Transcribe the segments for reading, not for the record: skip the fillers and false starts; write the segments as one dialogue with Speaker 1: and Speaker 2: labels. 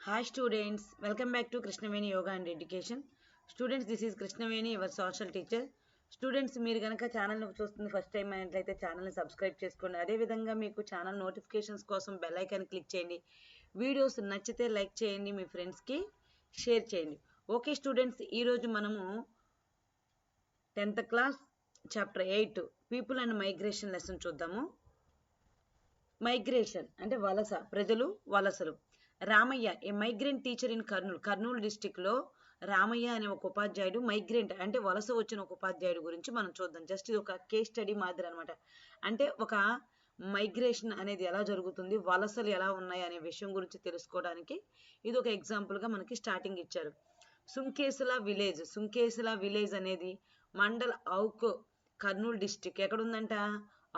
Speaker 1: Hi students, welcome back to Krishna Veni Yoga and Education. Students, this is Krishna Veni, your social teacher. Students మీరు కనుక ఛానల్ని చూస్తుంది first time అయినట్లయితే ఛానల్ని subscribe చేసుకోండి. అదేవిధంగా మీకు ఛానల్ నోటిఫికేషన్స్ కోసం బెల్ ఐకాన్ క్లిక్ చేయండి. వీడియోస్ నచ్చితే లైక్ చేయండి, మీ ఫ్రెండ్స్కి షేర్ చేయండి. ఓకే స్టూడెంట్స్, ఈరోజు మనము 10th class chapter 8 people and migration lesson చూద్దాము. మైగ్రేషన్ అంటే వలస, ప్రజలు వలసలు. రామయ్య ఏ మైగ్రెంట్ టీచర్ ఇన్ కర్నూలు డిస్టిక్లో రామయ్య అనే ఒక ఉపాధ్యాయుడు మైగ్రెంట్ అంటే వలస వచ్చిన ఒక ఉపాధ్యాయుడు గురించి మనం చూద్దాం. జస్ట్ ఇది ఒక కేస్ స్టడీ మాదిరి అనమాట. అంటే ఒక మైగ్రేషన్ అనేది ఎలా జరుగుతుంది, వలసలు ఎలా ఉన్నాయి అనే విషయం గురించి తెలుసుకోవడానికి ఇది ఒక ఎగ్జాంపుల్గా మనకి స్టార్టింగ్ ఇచ్చారు. సుంకేసుల విలేజ్ అనేది మండల్ ఔక్, కర్నూలు డిస్టిక్ ఎక్కడుందంట?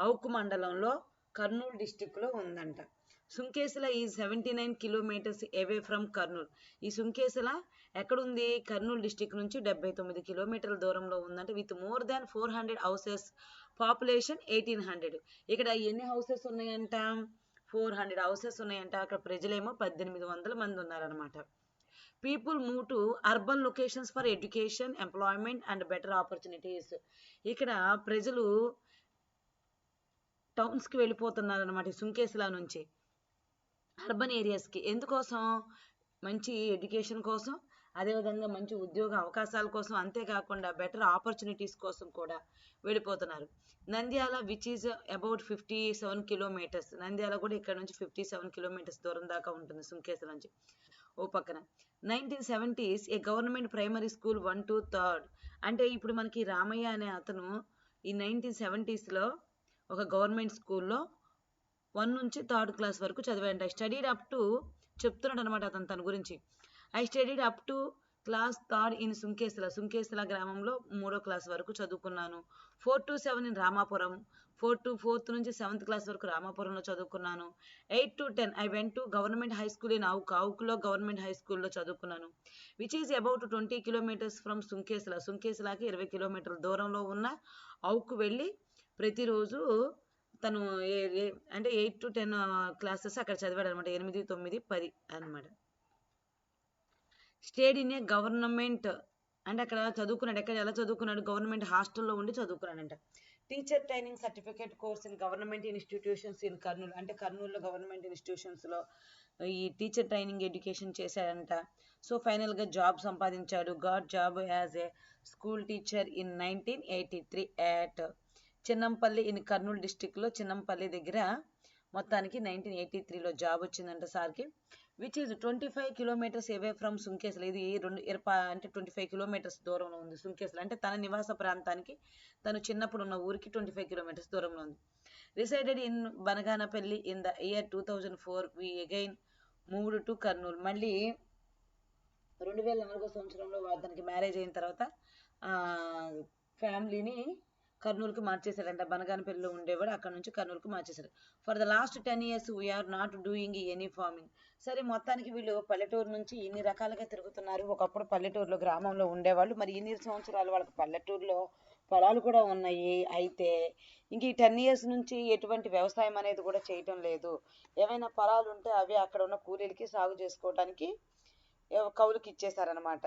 Speaker 1: ఔక్ మండలంలో కర్నూలు డిస్టిక్లో ఉందంట. సుంకేసుల ఈ 79 కిలోమీటర్స్ అవే ఫ్రమ్ కర్నూలు. ఈ సుంకేసుల ఎక్కడుంది? కర్నూలు డిస్టిక్ నుంచి 79 కిలోమీటర్ల దూరంలో ఉందంట. With more than 400 houses, population 1800. ఇక్కడ ఎన్ని హౌసెస్ ఉన్నాయంట? 400 హౌసెస్ ఉన్నాయంట. అక్కడ ప్రజలేమో 1800 మంది ఉన్నారనమాట. People move to urban locations for education, employment and better opportunities. ఇక్కడ ప్రజలు టౌన్స్కి వెళ్ళిపోతున్నారు అనమాట సుంకేసుల నుంచి అర్బన్ ఏరియాస్కి. ఎందుకోసం? మంచి ఎడ్యుకేషన్ కోసం, అదేవిధంగా మంచి ఉద్యోగ అవకాశాల కోసం, అంతేకాకుండా బెటర్ ఆపర్చునిటీస్ కోసం కూడా వెళ్ళిపోతున్నారు. Nandyal which is about 57 kilometres. Nandyal కూడా ఇక్కడ నుంచి 57 కిలోమీటర్స్ దూరం దాకా ఉంటుంది సుంకేసుల నుంచి. ఓ పక్కన 1970s A government primary school 1 to 3rd. అంటే ఇప్పుడు మనకి రామయ్య అనే అతను ఈ 1970sలో ఒక గవర్నమెంట్ స్కూల్లో 1 నుంచి 3rd క్లాస్ వరకు చదివాడంట. ఐ స్టడీడ్ అప్ టు చెప్తున్నాడు అనమాట అతను తన గురించి. I studied up to class 3rd in Sunkesula గ్రామంలో 3వ క్లాస్ వరకు చదువుకున్నాను. 4 to 7 ఇన్ రామాపురం. 4th నుంచి 7th క్లాస్ వరకు రామాపురంలో చదువుకున్నాను. 8 to 10 I went to government high school in ఔక్లో గవర్నమెంట్ హై స్కూల్లో చదువుకున్నాను. Which is about 20 kilometres from సుంకేసులకి 20 కిలోమీటర్ల దూరంలో ఉన్న ఔక్ వెళ్ళి ప్రతిరోజు తను అంటే 8 to 10 క్లాసెస్ అక్కడ చదివాడు అనమాట. 8, 9, 10 అనమాట. స్టేడ్ ఇన్ ఏ గవర్నమెంట్ అంటే అక్కడ చదువుకున్నాడు. ఎక్కడ ఎలా చదువుకున్నాడు? గవర్నమెంట్ హాస్టల్లో ఉండి చదువుకున్నాడంట. Teacher training certificate course in government institutions in Kurnool. అంటే కర్నూలులో గవర్నమెంట్ ఇన్స్టిట్యూషన్స్లో ఈ టీచర్ ట్రైనింగ్ ఎడ్యుకేషన్ చేశాడంట. సో ఫైనల్గా జాబ్ సంపాదించాడు. Got job as a school teacher in 1983 at Chinnampalli in Kurnool డిస్టిక్లో చిన్నంపల్లి దగ్గర మొత్తానికి 1983లో జాబ్ వచ్చిందంట సార్కి. Which is 25 kilometres away from Sunkesula. ఇది 25 కిలోమీటర్స్ దూరంలో ఉంది సుంకేసుల. అంటే తన నివాస ప్రాంతానికి, తను చిన్నప్పుడు ఉన్న ఊరికి 25 కిలోమీటర్స్ దూరంలో ఉంది. Resided in Banaganapalli in the year 2004. We again moved to Kurnool. మళ్ళీ 2004 సంవత్సరంలో అతనికి మ్యారేజ్ అయిన తర్వాత ఫ్యామిలీని కర్నూలుకి మార్చేశాడంట. బనగానపల్లిలో ఉండేవాడు, అక్కడ నుంచి కర్నూలుకి మార్చేశాడు. For the last 10 years we are not doing any farming. సరే మొత్తానికి వీళ్ళు పల్లెటూరు నుంచి ఇన్ని రకాలుగా తిరుగుతున్నారు. ఒకప్పుడు పల్లెటూరులో గ్రామంలో ఉండేవాళ్ళు. మరి ఇన్ని సంవత్సరాలు వాళ్ళకి పల్లెటూరులో పొలాలు కూడా ఉన్నాయి. అయితే ఇంక ఈ 10 years నుంచి ఎటువంటి వ్యవసాయం అనేది కూడా చేయటం లేదు. ఏమైనా పొలాలు ఉంటే అవి అక్కడ ఉన్న కూలీలకి సాగు చేసుకోవడానికి కౌలుకి ఇచ్చేశారనమాట.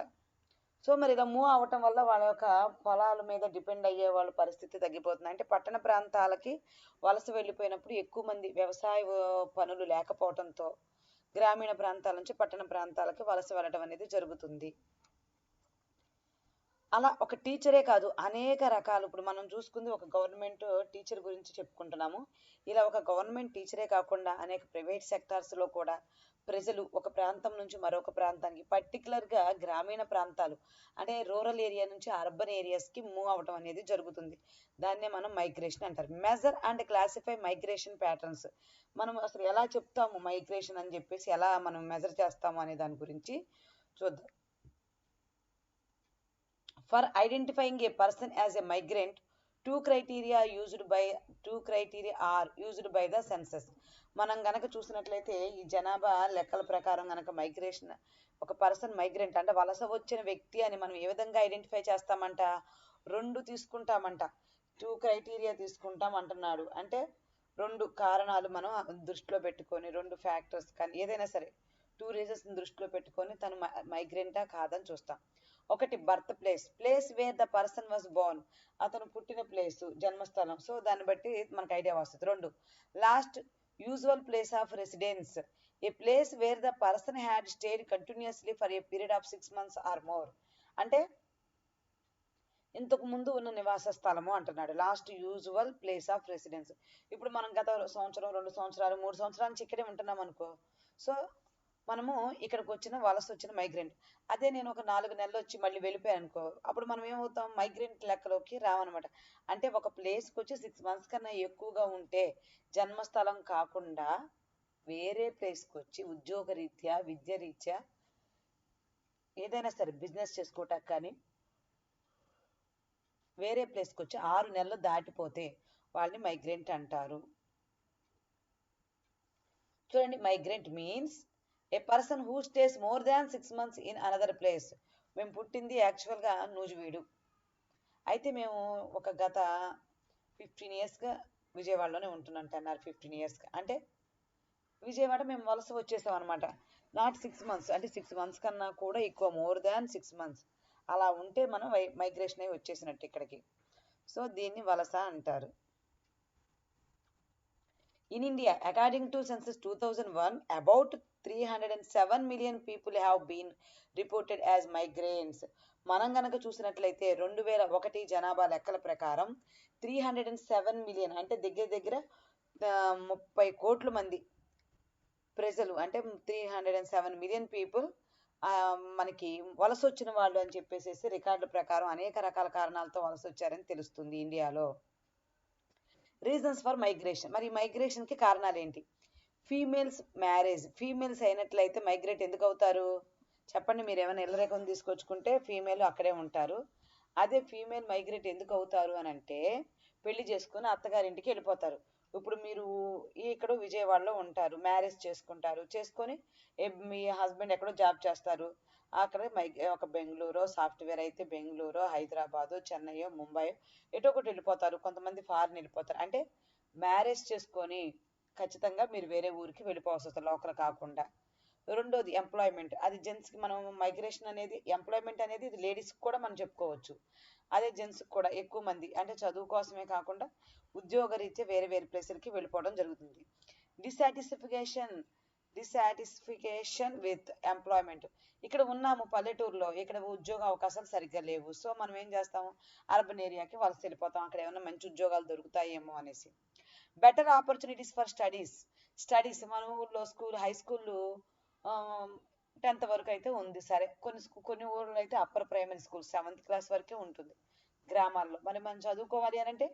Speaker 1: సో మరి ఇలా మూవ్ అవ్వటం వల్ల వాళ్ళ యొక్క పొలాల మీద డిపెండ్ అయ్యే వాళ్ళ పరిస్థితి తగ్గిపోతుంది. అంటే పట్టణ ప్రాంతాలకి వలస వెళ్ళిపోయినప్పుడు ఎక్కువ మంది వ్యవసాయ పనులు లేకపోవడంతో గ్రామీణ ప్రాంతాల నుంచి పట్టణ ప్రాంతాలకి వలస వెళ్ళడం అనేది జరుగుతుంది. అలా ఒక టీచరే కాదు, అనేక రకాలు. ఇప్పుడు మనం చూసుకుంది ఒక గవర్నమెంట్ టీచర్ గురించి చెప్పుకుంటున్నాము. ఇలా ఒక గవర్నమెంట్ టీచరే కాకుండా అనేక ప్రైవేట్ సెక్టార్స్లో కూడా ప్రజలు ఒక ప్రాంతం నుంచి మరొక ప్రాంతానికి, పర్టికులర్గా గ్రామీణ ప్రాంతాలు అంటే రూరల్ ఏరియా నుంచి అర్బన్ ఏరియాస్కి మూవ్ అవ్వడం అనేది జరుగుతుంది. దాన్నే మనం మైగ్రేషన్ అంటారు. Measure and classify migration patterns. మనం అసలు ఎలా చెప్తాము మైగ్రేషన్ అని చెప్పేసి, ఎలా మనం మెజర్ చేస్తాము అనే దాని గురించి చూద్దాం. For identifying a person as a migrant, two criteria are used by the census. మనం గనక చూసినట్లయితే ఈ జనాభా లెక్కల ప్రకారం గనక మైగ్రేషన్, ఒక పర్సన్ మైగ్రెంట్ అంటే వలస వచ్చిన వ్యక్తి అని మనం ఏ విధంగా ఐడెంటిఫై చేస్తామంట? 2 తీసుకుంటామంట. 2 criteria తీసుకుంటాం అంటున్నాడు. అంటే 2 కారణాలు మనం దృష్టిలో పెట్టుకొని, 2 ఫ్యాక్టర్స్ కానీ ఏదైనా సరే 2 రీజన్స్ దృష్టిలో పెట్టుకొని తను మైగ్రెంటా కాదని చూస్తాం. ఒకటి birth place, place where the person was Born, అతను పుట్టిన ప్లేస్ జన్మస్థలం, సో దాన్ని బట్టి మనకు ఐడియా వస్తుంది. 2 last usual place of residence, a place where the person had stayed continuously for a period of 6 months or more, అంటే ఇంతకు ముందు ఉన్న నివాస స్థలము అంటున్నాడు. Last usual place of residence, ఇప్పుడు మనం గత సంవత్సరం 2 సంవత్సరాలు 3 సంవత్సరాల నుంచి ఇక్కడే ఉంటున్నాం అనుకో, సో మనము ఇక్కడికి వచ్చిన వలస వచ్చిన మైగ్రెంట్. అదే నేను ఒక 4 నెలలు వచ్చి మళ్ళీ వెళ్ళిపోయాను అనుకో, అప్పుడు మనం ఏమవుతాం, మైగ్రెంట్ లెక్కలోకి రావన్నమాట. అంటే ఒక ప్లేస్కి వచ్చి 6 months కన్నా ఎక్కువగా ఉంటే జన్మస్థలం కాకుండా వేరే ప్లేస్కి వచ్చి ఉద్యోగరీత్యా విద్య రీత్యా ఏదైనా సరే బిజినెస్ చేసుకోవటానికి కానీ వేరే ప్లేస్కి వచ్చి 6 నెలలు దాటిపోతే వాళ్ళని మైగ్రెంట్ అంటారు. చూడండి, migrant means A person who stays more than 6 months in another place. మేము పుట్టింది యాక్చువల్గా నూజివీడు, అయితే మేము ఒక గత 15 yearsగా విజయవాడలోనే ఉంటున్నాం. 10 or 15 yearsగా, అంటే విజయవాడ మేము వలస వచ్చేసాం అనమాట. నాట్ 6 months, అంటే 6 months కన్నా కూడా ఎక్కువ, మోర్ దాన్ 6 months అలా ఉంటే మనం మైగ్రేషన్ అయి వచ్చేసినట్టు ఇక్కడికి. సో దీన్ని వలస అంటారు. In India, according to census 2001, about 307 million people have been reported as migrants. మనం గనక చూసినట్లయితే 2001 జనాభా లెక్కల ప్రకారం 307 million, అంటే దగ్గర దగ్గర 30 కోట్ల మంది ప్రజలు, అంటే 307 million people మనకి వలస వచ్చిన వాళ్ళు అని చెప్పేసి రికార్డుల ప్రకారం అనేక రకాల కారణాలతో వలస వచ్చారని తెలుస్తుంది ఇండియాలో. రీజన్స్ ఫర్ మైగ్రేషన్, మరి మైగ్రేషన్కి కారణాలు ఏంటి? ఫీమేల్స్ మ్యారేజ్, ఫీమేల్స్ అయినట్లయితే మైగ్రేట్ ఎందుకు అవుతారు చెప్పండి. మీరు ఏమైనా ఇళ్ళరేఖను తీసుకొచ్చుకుంటే ఫీమేల్ అక్కడే ఉంటారు. అదే ఫీమేల్ మైగ్రేట్ ఎందుకు అవుతారు అని అంటే, పెళ్లి చేసుకుని అత్తగారింటికి వెళ్ళిపోతారు. ఇప్పుడు మీరు ఇక్కడ విజయవాడలో ఉంటారు, మ్యారేజ్ చేసుకుంటారు, చేసుకొని మీ హస్బెండ్ ఎక్కడో జాబ్ చేస్తారు, అక్కడ ఒక బెంగళూరు, సాఫ్ట్వేర్ అయితే బెంగళూరు, హైదరాబాదు, చెన్నై, ముంబై ఎటో ఒకటి వెళ్ళిపోతారు. కొంతమంది ఫారిన్ వెళ్ళిపోతారు. అంటే మ్యారేజ్ చేసుకొని ఖచ్చితంగా మీరు వేరే ఊరికి వెళ్ళిపోవాల్సి వస్తుంది, లోకల్ కాకుండా. రెండోది ఎంప్లాయ్మెంట్, అది జెంట్స్కి మనం మైగ్రేషన్ అనేది, ఎంప్లాయ్మెంట్ అనేది ఇది లేడీస్కి కూడా మనం చెప్పుకోవచ్చు. అదే జెంట్స్కి కూడా ఎక్కువ మంది అంటే చదువు కోసమే కాకుండా ఉద్యోగరీత్యా వేరే వేరే ప్లేసులకి వెళ్ళిపోవడం జరుగుతుంది. డిసాటిస్ఫికేషన్ విత్ ఎంప్లాయ్మెంట్, ఇక్కడ ఉన్నాము పల్లెటూరులో, ఇక్కడ ఉద్యోగ అవకాశాలు సరిగ్గా లేవు, సో మనం ఏం చేస్తాము, అర్బన్ ఏరియాకి వలస వెళ్ళిపోతాం, అక్కడ ఏమైనా మంచి ఉద్యోగాలు దొరుకుతాయేమో అనేసి. బెటర్ ఆపర్చునిటీస్ ఫర్ స్టడీస్ మన ఊళ్ళో హై స్కూల్ 10th వరకు అయితే ఉంది, సరే కొన్ని ఊళ్ళో అయితే upper primary school 7th class వరకే ఉంటుంది గ్రామాల్లో. మరి మనం చదువుకోవాలి అని అంటే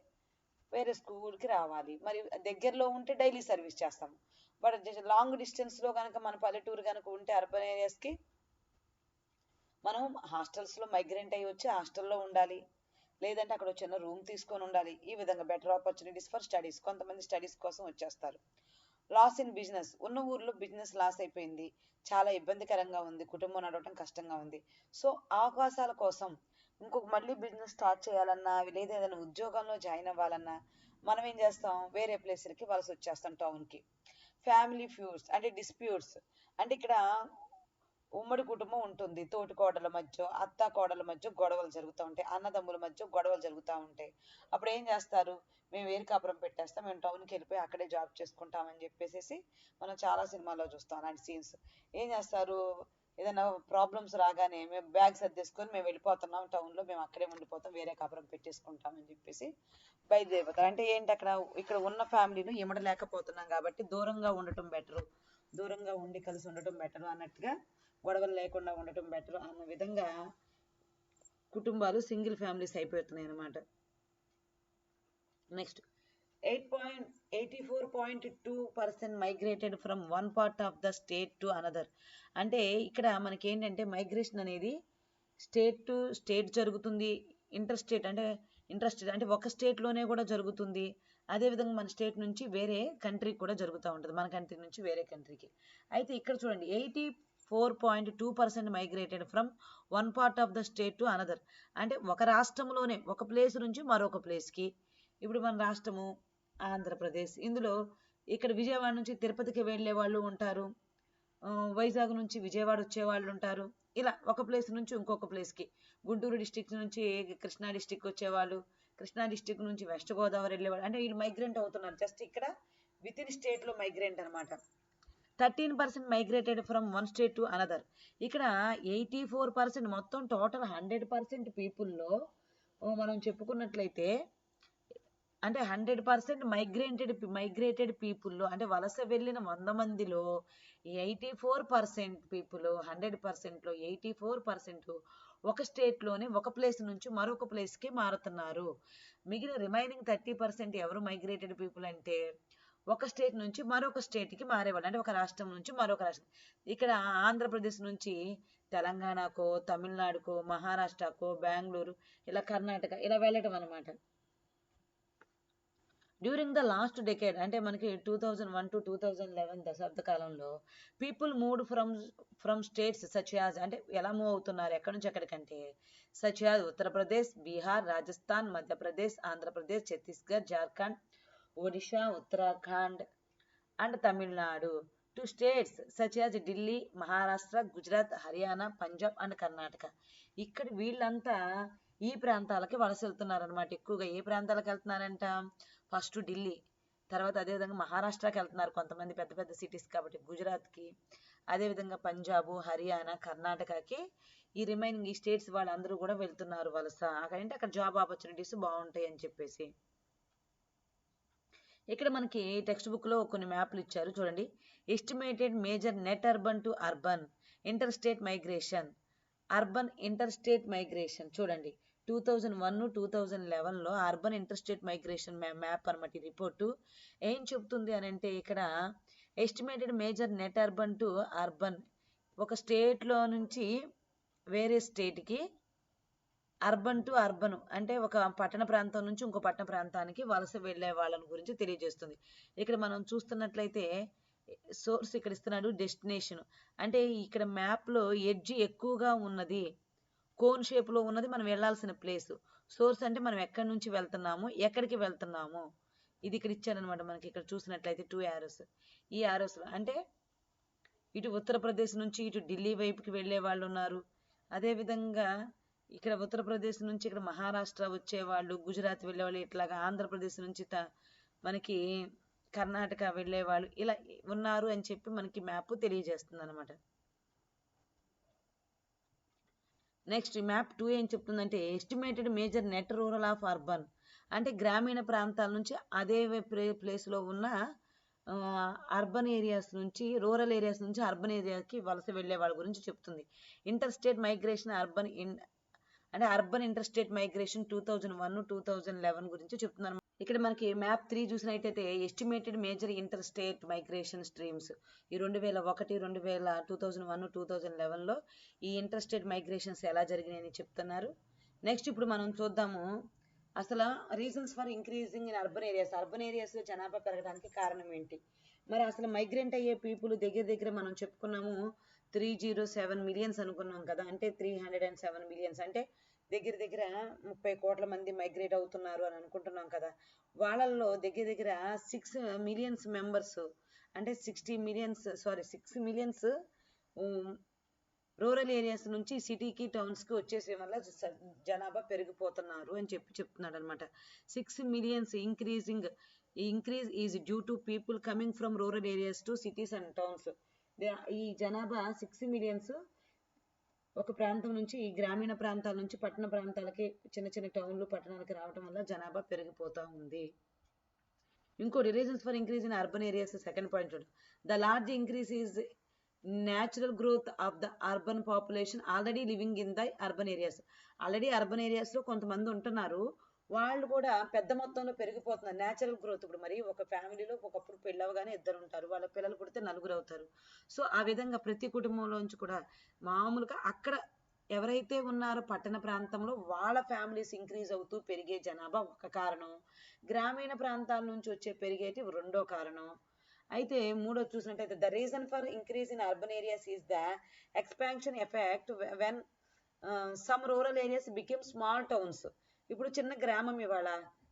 Speaker 1: వేరే స్కూల్కి రావాలి, మరి దగ్గరలో ఉంటే డైలీ సర్వీస్ చేస్తాము. బట్ లాంగ్ డిస్టెన్స్లో కనుక మన పల్లెటూరు కనుక ఉంటే అర్బన్ ఏరియాస్కి మనం హాస్టల్స్లో మైగ్రెంట్ అయ్యి వచ్చి హాస్టల్లో ఉండాలి, లేదంటే అక్కడ చిన్న రూమ్ తీసుకొని ఉండాలి. ఈ విధంగా బెటర్ ఆపర్చునిటీస్ ఫర్ స్టడీస్, కొంతమంది స్టడీస్ కోసం వచ్చేస్తారు. లాస్ ఇన్ బిజినెస్, ఉన్న ఊర్లో బిజినెస్ లాస్ అయిపోయింది, చాలా ఇబ్బందికరంగా ఉంది, కుటుంబం నడవటం కష్టంగా ఉంది, సో అవకాశాల కోసం ఇంకొక మళ్ళీ బిజినెస్ స్టార్ట్ చేయాలన్నా, లేదా ఏదైనా ఉద్యోగంలో జాయిన్ అవ్వాలన్నా మనం ఏం చేస్తాం, వేరే ప్లేస్లకి వలస వచ్చేస్తాం టౌన్కి. ఫ్యామిలీ ఫ్యూడ్స్ అంటే డిస్ప్యూట్స్, అంటే ఇక్కడ ఉమ్మడి కుటుంబం ఉంటుంది, తోటి కోడల మధ్య అత్త కోడల మధ్య గొడవలు జరుగుతూ ఉంటాయి, అన్నదమ్ముల మధ్య గొడవలు జరుగుతూ ఉంటాయి. అప్పుడు ఏం చేస్తారు, మేము వేరు కాపురం పెట్టేస్తాం, మేము టౌన్కి వెళ్ళిపోయి అక్కడే జాబ్ చేసుకుంటామని చెప్పేసి మనం చాలా సినిమాల్లో చూస్తాం అలాంటి సీన్స్. ఏం చేస్తారు, ఏదైనా ప్రాబ్లమ్స్ రాగానే మేము బ్యాగ్ సర్దేసుకొని మేము వెళ్ళిపోతున్నాం టౌన్లో, మేము అక్కడే ఉండిపోతాం, వేరే కాపురం పెట్టేసుకుంటామని చెప్పేసి బయలుదేరిపోతారు. అంటే ఏంటి, ఇక్కడ ఉన్న ఫ్యామిలీని ఇమడలేకపోతున్నాం కాబట్టి దూరంగా ఉండటం బెటరు, దూరంగా ఉండి కలిసి ఉండటం బెటరు అన్నట్టుగా, గొడవలు లేకుండా ఉండటం బెటర్ అన్న విధంగా కుటుంబాలు సింగిల్ ఫ్యామిలీస్ అయిపోతున్నాయి అన్నమాట. Next 84.2% migrated from one part of the state to another. అంటే ఇక్కడ మనకి ఏంటంటే మైగ్రేషన్ అనేది స్టేట్ టు స్టేట్ జరుగుతుంది, ఇంటర్స్టేట్ అంటే ఒక స్టేట్లోనే కూడా జరుగుతుంది, అదేవిధంగా మన స్టేట్ నుంచి వేరే కంట్రీకి కూడా జరుగుతూ ఉంటుంది, మన కంట్రీ నుంచి వేరే కంట్రీకి. అయితే ఇక్కడ చూడండి 84.2% migrated from one part of the state to another, అంటే ఒక రాష్ట్రంలోనే ఒక ప్లేస్ నుంచి మరొక ప్లేస్కి. ఇప్పుడు మన రాష్ట్రము ఆంధ్రప్రదేశ్, ఇందులో ఇక్కడ విజయవాడ నుంచి తిరుపతికి వెళ్ళే వాళ్ళు ఉంటారు, వైజాగ్ నుంచి విజయవాడ వచ్చే వాళ్ళు ఉంటారు. ఇలా ఒక ప్లేస్ నుంచి ఇంకొక ప్లేస్కి, గుంటూరు డిస్టిక్ నుంచి కృష్ణా డిస్టిక్ వచ్చేవాళ్ళు, కృష్ణా డిస్టిక్ నుంచి వెస్ట్ గోదావరి వెళ్ళేవాళ్ళు, అంటే వీళ్ళు మైగ్రెంట్ అవుతున్నారు. జస్ట్ ఇక్కడ విత్ ఇన్ స్టేట్లో మైగ్రెంట్ అనమాట. 13% migrated from one state to another. ఇక్కడ 84% మొత్తం టోటల్ 100% పీపుల్లో మనం చెప్పుకున్నట్లయితే, అంటే 100% మైగ్రేటెడ్ పీపుల్లో, అంటే వలస వెళ్ళిన 100 మందిలో 84% పీపుల్, 100%లో 84% ఒక స్టేట్లోనే ఒక ప్లేస్ నుంచి మరొక ప్లేస్కి మారుతున్నారు. మిగిలిన రిమైనింగ్ 30% ఎవరు మైగ్రేటెడ్ పీపుల్ అంటే ఒక స్టేట్ నుంచి మరొక స్టేట్కి మారేవాళ్ళు, అంటే ఒక రాష్ట్రం నుంచి మరొక రాష్ట్రం. ఇక్కడ ఆంధ్రప్రదేశ్ నుంచి తెలంగాణకో, తమిళనాడుకో, మహారాష్ట్రకో, బెంగళూరు, ఇలా కర్ణాటక, ఇలా వెళ్ళటం అనమాట. డ్యూరింగ్ ద లాస్ట్ డెకేడ్, అంటే మనకి 2001 to 2011 దశాబ్ద కాలంలో people moved from states such as, అంటే ఎలా మూవ్ అవుతున్నారు ఎక్కడి నుంచి ఎక్కడికంటే, such as Uttar Pradesh, Bihar, Rajasthan, Madhya Pradesh, Andhra Pradesh, Chhattisgarh, Jharkhand, Odisha, Uttarakhand and Tamil Nadu, to states such as Delhi, Maharashtra, Gujarat, Haryana, Punjab and Karnataka. ఇక్కడ వీళ్ళంతా ఈ ప్రాంతాలకి వలస వెళ్తున్నారు అనమాట. ఎక్కువగా ఏ ప్రాంతాలకు వెళ్తున్నారంట, ఫస్ట్ ఢిల్లీ, తర్వాత అదేవిధంగా మహారాష్ట్రకి వెళ్తున్నారు కొంతమంది, పెద్ద పెద్ద సిటీస్ కాబట్టి, గుజరాత్కి, అదేవిధంగా పంజాబ్, హర్యానా, కర్ణాటకకి, ఈ రిమైనింగ్ ఈ స్టేట్స్ వాళ్ళందరూ కూడా వెళ్తున్నారు వలస. అక్కడంటే అక్కడ జాబ్ ఆపర్చునిటీస్ బాగుంటాయి అని చెప్పేసి. ఇక్కడ మనకి టెక్స్ట్ బుక్లో కొన్ని మ్యాప్లు ఇచ్చారు చూడండి. Estimated major net urban to urban interstate migration, urban interstate migration చూడండి. 2001-2011లో urban interstate migration map అనమాట ఈ రిపోర్టు. ఏం చెప్తుంది అని అంటే, ఇక్కడ estimated major net urban to urban, ఒక స్టేట్లో నుంచి వేరే స్టేట్కి, అర్బన్ టు అర్బన్ అంటే ఒక పట్టణ ప్రాంతం నుంచి ఇంకో పట్టణ ప్రాంతానికి వలస వెళ్ళే వాళ్ళని గురించి తెలియజేస్తుంది. ఇక్కడ మనం చూస్తున్నట్లయితే సోర్స్ ఇక్కడ ఇస్తున్నాడు, డెస్టినేషన్ అంటే ఇక్కడ మ్యాప్లో ఎడ్జ్ ఎక్కువగా ఉన్నది, కోన్ షేప్లో ఉన్నది మనం వెళ్ళాల్సిన ప్లేస్. సోర్స్ అంటే మనం ఎక్కడి నుంచి వెళ్తున్నాము, ఎక్కడికి వెళ్తున్నాము, ఇది ఇక్కడ ఇచ్చారనమాట. మనకి ఇక్కడ చూసినట్లయితే 2 యారోస్, ఈ యారోస్ అంటే ఇటు ఉత్తరప్రదేశ్ నుంచి ఇటు ఢిల్లీ వైపుకి వెళ్ళే వాళ్ళు ఉన్నారు. అదేవిధంగా ఇక్కడ ఉత్తరప్రదేశ్ నుంచి ఇక్కడ మహారాష్ట్ర వచ్చేవాళ్ళు, గుజరాత్ వెళ్ళేవాళ్ళు, ఇట్లాగా ఆంధ్రప్రదేశ్ నుంచి మనకి కర్ణాటక వెళ్ళేవాళ్ళు ఇలా ఉన్నారు అని చెప్పి మనకి మ్యాప్ తెలియజేస్తుంది అనమాట. నెక్స్ట్ మ్యాప్ 2 ఏం చెప్తుందంటే, estimated major net rural of urban, అంటే గ్రామీణ ప్రాంతాల నుంచి అదే ప్లేస్లో ఉన్న అర్బన్ ఏరియాస్ నుంచి, రూరల్ ఏరియాస్ నుంచి అర్బన్ ఏరియాకి వలస వెళ్ళే వాళ్ళ గురించి చెప్తుంది. ఇంటర్ స్టేట్ మైగ్రేషన్ అంటే అర్బన్ ఇంటర్ స్టేట్ మైగ్రేషన్ 2001-2011 గురించి చెప్తున్నారు. ఇక్కడ మనకి మ్యాప్ 3 చూసినట్టయితే estimated major inter state migration streams, ఈ 2001-2011లో ఈ ఇంటర్ స్టేట్ మైగ్రేషన్స్ ఎలా జరిగినాయని చెప్తున్నారు. నెక్స్ట్ ఇప్పుడు మనం చూద్దాము అసలు reasons for increasing in urban ఏరియాస్లో జనాభా పెరగడానికి కారణం ఏంటి. మరి అసలు మైగ్రెంట్ అయ్యే పీపుల్ దగ్గర మనం చెప్పుకున్నాము 307 మిలియన్స్ అనుకున్నాం కదా, అంటే 307 మిలియన్స్ అంటే దగ్గర 30 కోట్ల మంది మైగ్రేట్ అవుతున్నారు అని అనుకుంటున్నాం కదా. వాళ్ళల్లో దగ్గర 6 మిలియన్స్ మెంబర్స్, అంటే 6 మిలియన్స్ రూరల్ ఏరియాస్ నుంచి సిటీకి, టౌన్స్కి వచ్చేసే వల్ల జనాభా పెరిగిపోతున్నారు అని చెప్తున్నాడు అనమాట. 6 millions increase is due to people coming from rural areas to cities and towns. ఈ జనాభా 6 మిలియన్స్ ఒక ప్రాంతం నుంచి, ఈ గ్రామీణ ప్రాంతాల నుంచి పట్టణ ప్రాంతాలకి, చిన్న టౌన్లు, పట్టణాలకి రావడం వల్ల జనాభా పెరిగిపోతూ ఉంది. ఇంకోటి reasons for increase in urban areas, second point చూడు. The large increase is natural growth of the urban population already living in the urban areas. Already urban ఏరియాస్లో కొంతమంది ఉంటున్నారు, వాళ్ళు కూడా పెద్ద మొత్తంలో పెరిగిపోతున్నారు. న్యాచురల్ గ్రోత్, ఇప్పుడు మరి ఒక ఫ్యామిలీలో ఒకప్పుడు పెళ్ళవగానే 2 ఉంటారు, వాళ్ళ పిల్లలు పుడితే 4 అవుతారు. సో ఆ విధంగా ప్రతి కుటుంబంలోంచి కూడా మామూలుగా అక్కడ ఎవరైతే ఉన్నారో పట్టణ ప్రాంతంలో వాళ్ళ ఫ్యామిలీస్ ఇంక్రీజ్ అవుతూ పెరిగే జనాభా ఒక కారణం, గ్రామీణ ప్రాంతాల నుంచి వచ్చే పెరిగేటి రెండో కారణం. అయితే మూడోది చూసినట్టయితే the reason for increase in urban areas is the expansion effect when some rural areas became small towns. ఇప్పుడు చిన్న గ్రామం ఇవాళ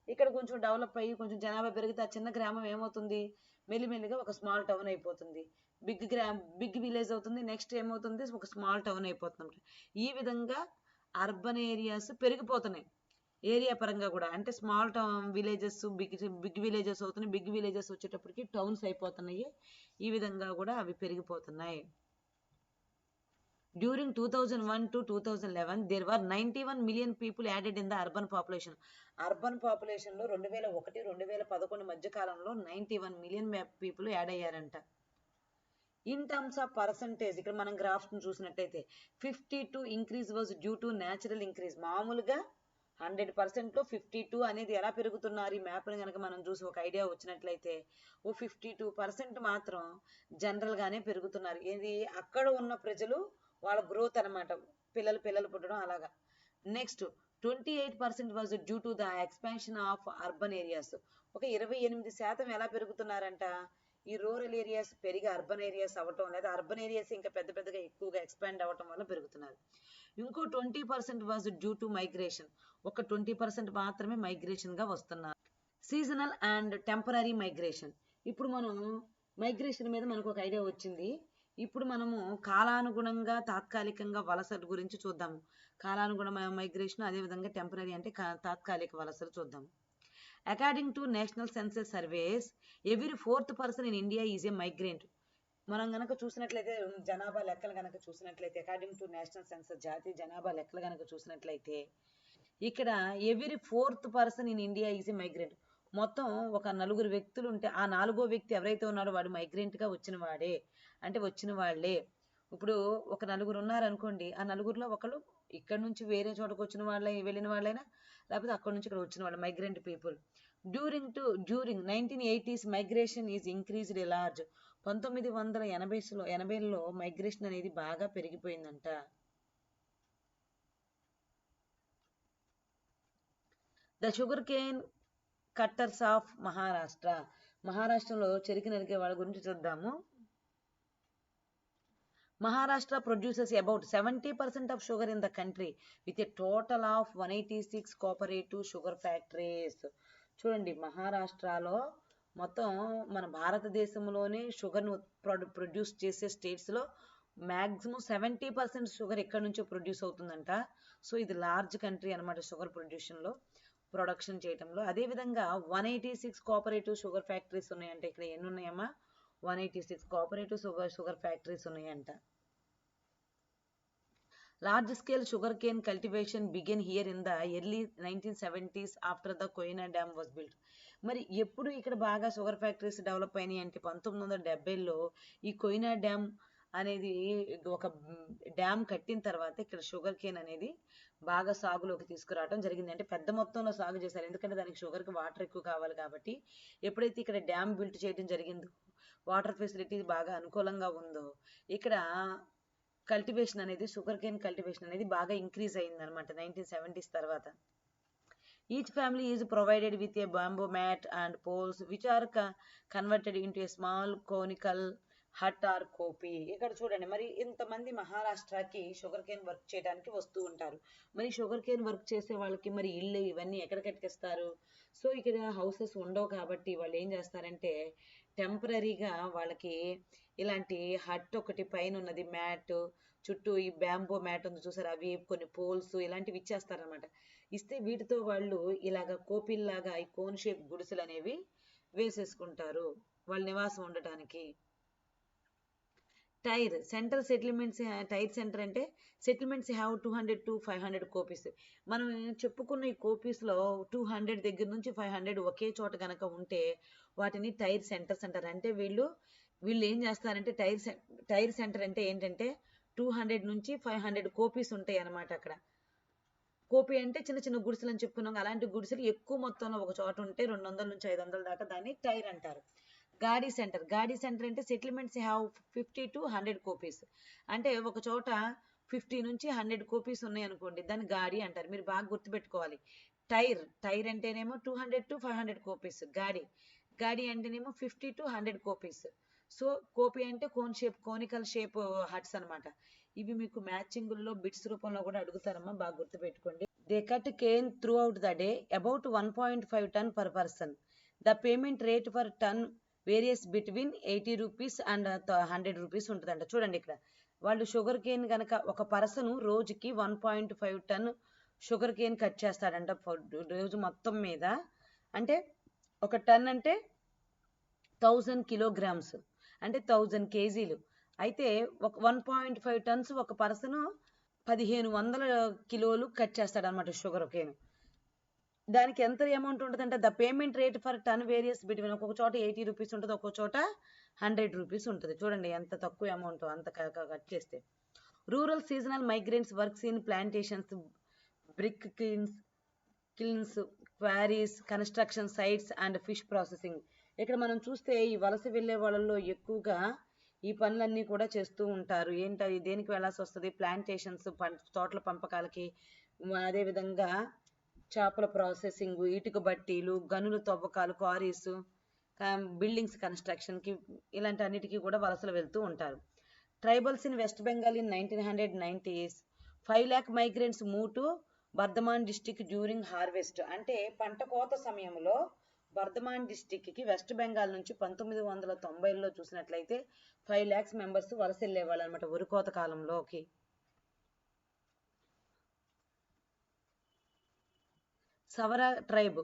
Speaker 1: ఇక్కడ కొంచెం డెవలప్ అయ్యి కొంచెం జనాభా పెరిగితే ఆ చిన్న గ్రామం ఏమవుతుంది, మెల్లిమెల్లిగా ఒక స్మాల్ టౌన్ అయిపోతుంది. బిగ్ విలేజ్ అవుతుంది, నెక్స్ట్ ఏమవుతుంది ఒక స్మాల్ టౌన్ అయిపోతుంది. ఈ విధంగా అర్బన్ ఏరియాస్ పెరిగిపోతున్నాయి ఏరియా పరంగా కూడా. అంటే small town villages big villages అవుతున్నాయి, బిగ్ విలేజెస్ వచ్చేటప్పటికి టౌన్స్ అయిపోతున్నాయి. ఈ విధంగా కూడా అవి పెరిగిపోతున్నాయి. During 2001 to 2011, there were 91 million people added in the urban population. Urban పాపులేషన్లో 2001-2011 మధ్య కాలంలో 91 మిలియన్ పీపుల్ యాడ్ అయ్యారంట. ఇన్ టర్మ్స్ ఆఫ్ పర్సంటేజ్ ఇక్కడ మనం గ్రాఫ్స్ చూసినట్లయితే 52 increase was due to natural increase. మామూలుగా 100%లో 52 అనేది ఎలా పెరుగుతున్నారు ఈ మ్యాప్ని కనుక మనం చూసి ఒక ఐడియా వచ్చినట్లయితే 52% మాత్రం జనరల్గానే పెరుగుతున్నారు. ఇది అక్కడ ఉన్న ప్రజలు వాళ్ళ గ్రోత్ అనమాట, పిల్లలు పుట్టడం అలాగా. Next 28% was due to the expansion of urban areas. ఒక 28% ఎలా పెరుగుతున్నారంట, ఈ రూరల్ ఏరియాస్ పెరిగి అర్బన్ ఏరియాస్ అవ్వటం, లేదా అర్బన్ ఏరియాస్ ఇంకా పెద్దగా ఎక్కువగా ఎక్స్పాండ్ అవ్వటం వల్ల పెరుగుతున్నారు. ఇంకో 20% వాజ్ డ్యూ టు మైగ్రేషన్. ఒక 20% మాత్రమే మైగ్రేషన్ గా వస్తున్నారు. Seasonal and temporary migration. ఇప్పుడు మనం మైగ్రేషన్ మీద మనకు ఒక ఐడియా వచ్చింది. ఇప్పుడు మనము కాలానుగుణంగా తాత్కాలికంగా వలసల గురించి చూద్దాము. కాలానుగుణ మైగ్రేషన్, అదేవిధంగా టెంపరీ అంటే తాత్కాలిక వలసలు చూద్దాము. According to national census surveys, every 4th person in India is a migrant. మనం గనక చూసినట్లయితే జనాభా లెక్కలు గనక చూసినట్లయితే, అకార్డింగ్ టు నేషనల్ సెన్సస్ జాతీయ జనాభా లెక్కలు గనక చూసినట్లయితే, ఇక్కడ every 4th person in India is a migrant. మొత్తం ఒక 4 వ్యక్తులు ఉంటే ఆ 4వ వ్యక్తి ఎవరైతే ఉన్నాడో వాడు మైగ్రెంట్ గా వచ్చిన వాడే, అంటే వచ్చిన వాళ్ళే. ఇప్పుడు ఒక 4 ఉన్నారనుకోండి, ఆ 4లో ఒకళ్ళు ఇక్కడ నుంచి వేరే చోటకు వచ్చిన వాళ్ళే, వెళ్ళిన వాళ్ళైనా, లేకపోతే అక్కడ నుంచి ఇక్కడ వచ్చిన వాళ్ళు migrant people. During 1980s migration is increased a large. 1980లో మైగ్రేషన్ అనేది బాగా పెరిగిపోయిందంట. The sugar cane cutters of Maharashtra. మహారాష్ట్రలో చెరుకు నరికే వాళ్ళ గురించి చూద్దాము. Maharashtra produces about 70% of sugar in the country with a total of 186 cooperative sugar factories. చూడండి, మహారాష్ట్రలో మొత్తం మన భారతదేశంలోనే షుగర్ను ప్రొడ్యూస్ చేసే స్టేట్స్లో మ్యాక్సిమం 70% షుగర్ ఎక్కడి నుంచో ప్రొడ్యూస్ అవుతుందంట. సో ఇది లార్జ్ కంట్రీ అనమాట షుగర్ ప్రొడక్షన్ చేయడంలో. అదేవిధంగా 186 కోఆపరేటివ్ షుగర్ ఫ్యాక్టరీస్ ఉన్నాయంట. ఇక్కడ ఎన్ని ఉన్నాయమ్మా? 186 కోఆపరేటివ్ షుగర్ ఫ్యాక్టరీస్ ఉన్నాయంట. Large scale sugar cane cultivation begin here in the early 1970s after the Koyna dam was built. మరి ఎప్పుడు ఇక్కడ బాగా షుగర్ ఫ్యాక్టరీస్ డెవలప్ అయినాయి అంటే 1970లో ఈ కోయినా డ్యామ్ అనేది ఒక డ్యామ్ కట్టిన తర్వాత ఇక్కడ షుగర్ కేన్ అనేది బాగా సాగులోకి తీసుకురావడం జరిగింది. అంటే పెద్ద మొత్తంలో సాగు చేశారు, ఎందుకంటే దానికి షుగర్కి వాటర్ ఎక్కువ కావాలి కాబట్టి. ఎప్పుడైతే ఇక్కడ డ్యామ్ బిల్ట్ చేయడం జరిగిందో, వాటర్ ఫెసిలిటీ బాగా అనుకూలంగా ఉందో, ఇక్కడ కల్టివేషన్ అనేది షుగర్ కేన్ కల్టివేషన్ అనేది బాగా ఇంక్రీజ్ అయింది అనమాట 1970s తర్వాత. Each family is provided with a bamboo mat and poles which are converted into a small conical hut or koppi. ఇక్కడ చూడండి, మరి ఇంతమంది మహారాష్ట్రకి షుగర్ కేన్ వర్క్ చేయడానికి వస్తూ ఉంటారు. మరి షుగర్ కేన్ వర్క్ చేసే వాళ్ళకి మరి ఇల్లు ఇవన్నీ ఎక్కడ కట్టిస్తారు? సో ఇక్కడ హౌసెస్ ఉండవు కాబట్టి వాళ్ళు ఏం చేస్తారంటే టెంపరీగా వాళ్ళకి ఇలాంటి హట్ ఒకటి పైన ఉన్నది మ్యాట్, చుట్టూ ఈ బ్యాంబో మ్యాట్ ఉంది చూసారు, అవి కొన్ని పోల్స్ ఇలాంటివి ఇచ్చేస్తారనమాట. ఇస్తే వీటితో వాళ్ళు ఇలాగ కోపిల్లాగా ఈ కోన్ షేప్ గుడిసెలు అనేవి వేసేసుకుంటారు వాళ్ళ నివాసం ఉండటానికి. Tier centre settlements. Tier centre అంటే సెటిల్మెంట్స్ హ్యావ్ 200 to 500 కోపీస్. మనం చెప్పుకున్న ఈ కోపీస్లో 200 దగ్గర నుంచి 500 ఒకే చోట కనుక ఉంటే వాటిని టైర్ సెంటర్స్ అంటారు. అంటే వీళ్ళు ఏం చేస్తారంటే టైర్ సెంటర్ అంటే ఏంటంటే 200 నుంచి 500 కోపీస్ ఉంటాయి అన్నమాట. అక్కడ కోపీ అంటే చిన్న చిన్న గుడిసెలు అని చెప్పుకున్నాం. అలాంటి గుడిసెలు ఎక్కువ మొత్తంలో ఒక చోట ఉంటే 200 నుంచి 500 దాకా దాన్ని టైర్ అంటారు. గాడీ సెంటర్ అంటే సెటిల్మెంట్స్ హ్యావ్ 50 to 100 కోపీస్. అంటే ఒక చోట 50 నుంచి 100 కోపీస్ ఉన్నాయి అనుకోండి, దాన్ని గాడి అంటారు. మీరు బాగా గుర్తుపెట్టుకోవాలి. టైర్ అంటేనేమో 200 to 500 కోపీస్. గాడి అంటేనేమో 50 to 100 కోపీస్. సో కోపీ అంటే కోనికల్ షేప్ హట్స్ అనమాట. ఇవి మీకు మ్యాచింగుల్లో బిట్స్ రూపంలో కూడా అడుగుతారమ్మా, బాగా గుర్తుపెట్టుకోండి. They cut cane throughout the day about 1.5 ton per person. The payment rate for ton varies between 80 rupees and 100 rupees ఉంటుందంట. చూడండి ఇక్కడ వాళ్ళు షుగర్ కేన్ కనుక ఒక పర్సన్ రోజుకి 1.5 టన్ షుగర్ కేన్ కట్ చేస్తాడంట రోజు మొత్తం మీద. అంటే ఒక టన్ అంటే 1000 కిలోగ్రామ్స్, అంటే 1000 కేజీలు. అయితే ఒక 1.5 టన్స్ ఒక పర్సన్ 1500 కిలోలు కట్ చేస్తాడనమాట షుగర్ కేన్. దానికి ఎంత అమౌంట్ ఉంటుందంటే the payment rate for ton varies between, ఒక్కొక్క చోట 80 రూపీస్ ఉంటుంది, ఒక్కొక్క చోట 100 రూపీస్ ఉంటుంది. చూడండి ఎంత తక్కువ అమౌంట్ అంత కట్ చేస్తే. Rural seasonal migrants works in plantations, brick kilns, quarries, construction sites and fish processing. ఇక్కడ మనం చూస్తే ఈ వలస వెళ్ళే వాళ్ళల్లో ఎక్కువగా ఈ పనులన్నీ కూడా చేస్తూ ఉంటారు. ఏంటి దేనికి వెళ్ళాల్సి వస్తుంది? ప్లాంటేషన్స్, తోటల పంపకాలకి, అదేవిధంగా చేపల ప్రాసెసింగ్, ఇటుక బట్టీలు, గనుల తవ్వకాలు, క్వారీస్, బిల్డింగ్స్ కన్స్ట్రక్షన్కి, ఇలాంటి అన్నిటికీ కూడా వలసలు వెళ్తూ ఉంటారు. Tribals in west Bengal in 1990s 5 lakh migrants move to Bardhaman district during harvest. అంటే పంట కోత సమయంలో బర్ధమాన్ డిస్టిక్కి వెస్ట్ బెంగాల్ నుంచి 1990లో చూసినట్లయితే 5 lakhs మెంబర్స్ వలస వెళ్ళేవాళ్ళు అనమాట వరి కోత కాలంలోకి. Savara tribe